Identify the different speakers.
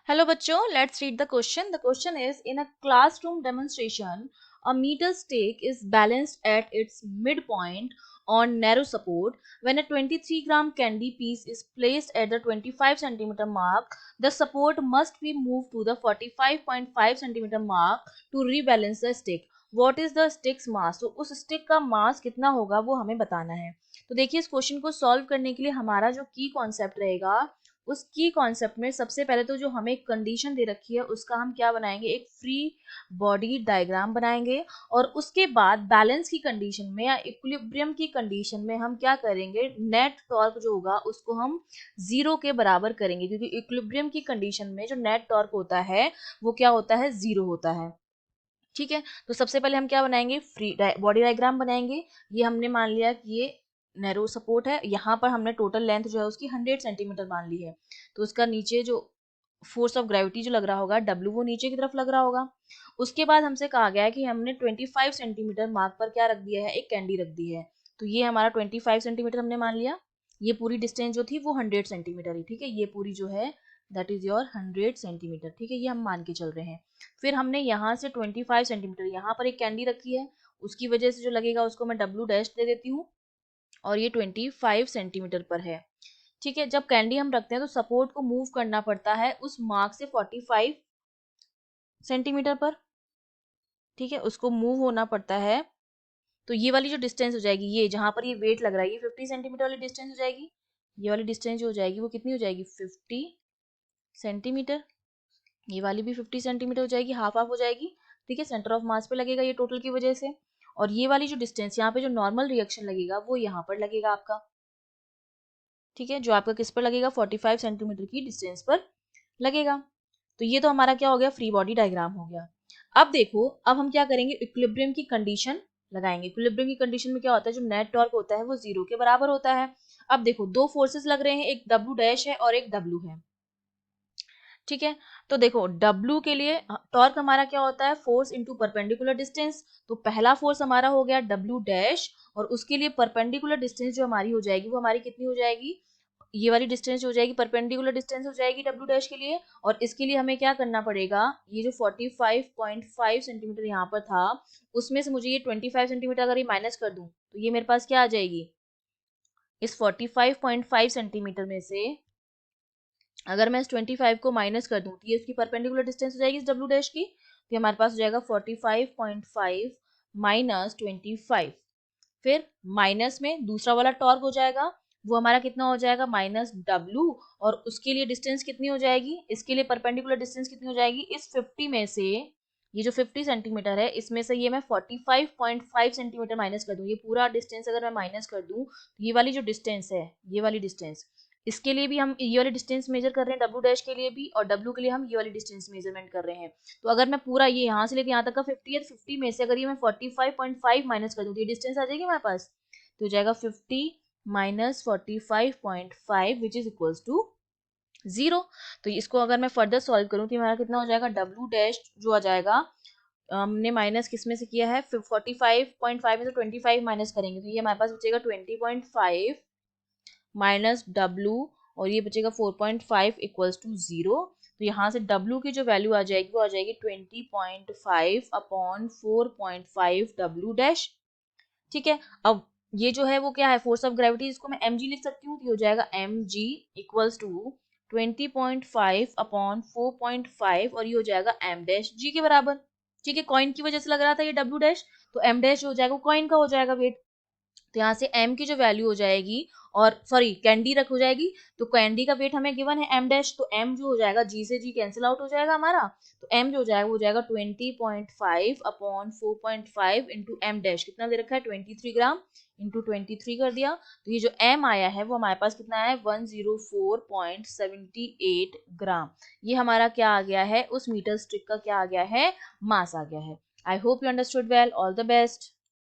Speaker 1: Hello बच्चों, let's read the question. The question is, in a classroom demonstration, a meter stick is balanced at its midpoint on narrow support. When a 23-gram candy piece is placed at the 25 centimeter mark, the support must be moved to the 45.5 centimeter mark to rebalance the stick. What is the stick's mass? तो उस stick का mass कितना होगा वो हमें बताना है. तो देखिए इस क्वेश्चन को सॉल्व करने के लिए हमारा जो की कॉन्सेप्ट रहेगा, उस की कॉन्सेप्ट में सबसे पहले तो जो हमें एक कंडीशन दे रखी है उसका हम क्या बनाएंगे, एक फ्री बॉडी डायग्राम बनाएंगे. और उसके बाद बैलेंस की कंडीशन में या इक्विलिब्रियम की कंडीशन में हम क्या करेंगे, नेट टॉर्क जो होगा उसको हम जीरो के बराबर करेंगे, क्योंकि इक्विलिब्रियम की कंडीशन में जो नेट टॉर्क होता है वो क्या होता है, जीरो होता है. ठीक है, तो सबसे पहले हम क्या बनाएंगे, फ्री बॉडी डायग्राम बनाएंगे. ये हमने मान लिया कि ये नैरो सपोर्ट है, यहाँ पर हमने टोटल लेंथ जो है उसकी 100 सेंटीमीटर मान ली है. तो उसका नीचे जो फोर्स ऑफ ग्रेविटी जो लग रहा होगा W, वो नीचे की तरफ लग रहा होगा. उसके बाद हमसे कहा गया है कि हमने 25 सेंटीमीटर मार्क पर क्या रख दिया है, एक कैंडी रख दी है. तो ये हमारा 25 सेंटीमीटर हमने मान लिया. ये पूरी डिस्टेंस जो थी वो 100 सेंटीमीटर ही. ठीक है, ये पूरी जो है दैट इज योर 100 सेंटीमीटर. ठीक है, ये हम मान के चल रहे हैं. फिर हमने यहाँ से 25 सेंटीमीटर यहाँ पर एक कैंडी रखी है, उसकी वजह से जो लगेगा उसको मैं W डैश दे देती हूँ, और ये 25 सेंटीमीटर पर है. ठीक है, जब कैंडी हम रखते हैं तो सपोर्ट को मूव करना पड़ता है उस मार्क से 45 सेंटीमीटर पर. ठीक है, उसको मूव होना पड़ता है. तो ये वाली जो डिस्टेंस हो जाएगी, ये जहां पर ये वेट लग रहा है, ये 50 सेंटीमीटर वाली डिस्टेंस हो जाएगी. ये वाली डिस्टेंस जो हो जाएगी वो कितनी हो जाएगी, 50 सेंटीमीटर. ये वाली भी 50 सेंटीमीटर हो जाएगी, हाफ हाफ हो जाएगी. ठीक है, सेंटर ऑफ मास पे लगेगा ये टोटल की वजह से. और ये वाली जो डिस्टेंस यहाँ पे जो नॉर्मल रिएक्शन लगेगा वो यहाँ पर लगेगा आपका. ठीक है, जो आपका किस पर लगेगा, 45 सेंटीमीटर की डिस्टेंस पर लगेगा. तो ये तो हमारा क्या हो गया, फ्री बॉडी डायग्राम हो गया. अब देखो, अब हम क्या करेंगे, इक्विलिब्रियम की कंडीशन लगाएंगे. इक्विलिब्रियम की कंडीशन में क्या होता है, जो नेट टॉर्क होता है वो जीरो के बराबर होता है. अब देखो दो फोर्सेस लग रहे हैं, एक W डैश है और एक W है. ठीक है, तो देखो W के लिए टॉर्क हमारा क्या होता है, फोर्स इनटू परपेंडिकुलर डिस्टेंस. तो पहला फोर्स हमारा हो गया W डैश, और उसके लिए परपेंडिकुलर डिस्टेंस जो हमारी हो जाएगी वो हमारी कितनी हो जाएगी, ये वाली डिस्टेंस हो जाएगी, परपेंडिकुलर डिस्टेंस हो जाएगी W डैश के लिए. और इसके लिए हमें क्या करना पड़ेगा, ये जो 45.5 सेंटीमीटर यहाँ पर था उसमें से मुझे ये 25 सेंटीमीटर अगर ये माइनस कर दूं तो ये मेरे पास क्या आ जाएगी, इस 45.5 सेंटीमीटर में से अगर मैं इस 25 को माइनस कर दूं तो ये उसकी परपेंडिकुलर डिस्टेंस हो जाएगी इस W डैश की. तो हमारे पास हो जाएगा 45.5 माइनस 25. फिर माइनस में दूसरा वाला टॉर्क हो जाएगा, वो हमारा कितना हो जाएगा, माइनस W. और उसके लिए डिस्टेंस कितनी हो जाएगी, इसके लिए परपेंडिकुलर डिस्टेंस कितनी हो जाएगी, इस 50 में से ये जो 50 सेंटीमीटर है इसमें से ये मैं 45.5 सेंटीमीटर माइनस कर दूं. ये पूरा डिस्टेंस अगर मैं माइनस कर दूं तो ये वाली जो डिस्टेंस है, ये वाली डिस्टेंस, इसके लिए भी हम ये वाली डिस्टेंस मेजर कर रहे हैं W डैश के लिए भी, और W के लिए हम ये वाली डिस्टेंस मेजरमेंट कर रहे हैं. तो अगर मैं पूरा ये यहाँ से लेके यहाँ तक का 50 है, 50 में से अगर ये मैं 45.5 माइनस कर दूँ तो ये डिस्टेंस आ जाएगी हमारे पास. तो हो जाएगा 50 minus 45.5 which is equals to 0. तो इसको अगर मैं फर्दर सॉल्व करूँ तो हमारा कितना हो जाएगा, W डैश जो आ जाएगा, हमने माइनस किस में से किया है, 45.5 में से 25 माइनस करेंगे तो ये हमारे पास बचेगा 20.5 माइनस W, और ये बचेगा 4.5 इक्वल्स टू 0. तो यहाँ से W की जो वैल्यू आ जाएगी वो आ जाएगी 20.5 अपॉन 4.5 W डैश. ठीक है, अब ये जो है वो क्या है, फोर्स ऑफ ग्रेविटी, इसको मैं mg लिख सकती हूँ. तो ये हो जाएगा mg इक्वल्स टू 20.5 अपॉन 4.5, और ये हो जाएगा m डैश g के बराबर. ठीक है, कॉइन की वजह से लग रहा था ये W डैश, तो m डैश हो जाएगा, कॉइन का हो जाएगा वेट. तो यहाँ से m की जो वैल्यू हो जाएगी, और सॉरी कैंडी रख हो जाएगी, तो कैंडी का वेट हमें गिवन है m डैश, तो m जो हो जाएगा, g से g कैंसिल आउट हो जाएगा हमारा. तो m जो हो जाएगा वो हो जाएगा 20.5 अपॉन 4.5 इंटू m डैश, कितना दे रखा है 23 ग्राम, इंटू 23 कर दिया. तो ये जो m आया है वो हमारे पास कितना है, 104.78 ग्राम. ये हमारा क्या आ गया है, उस मीटर स्टिक का क्या आ गया है, मास आ गया है. I hope you understood well. All the best.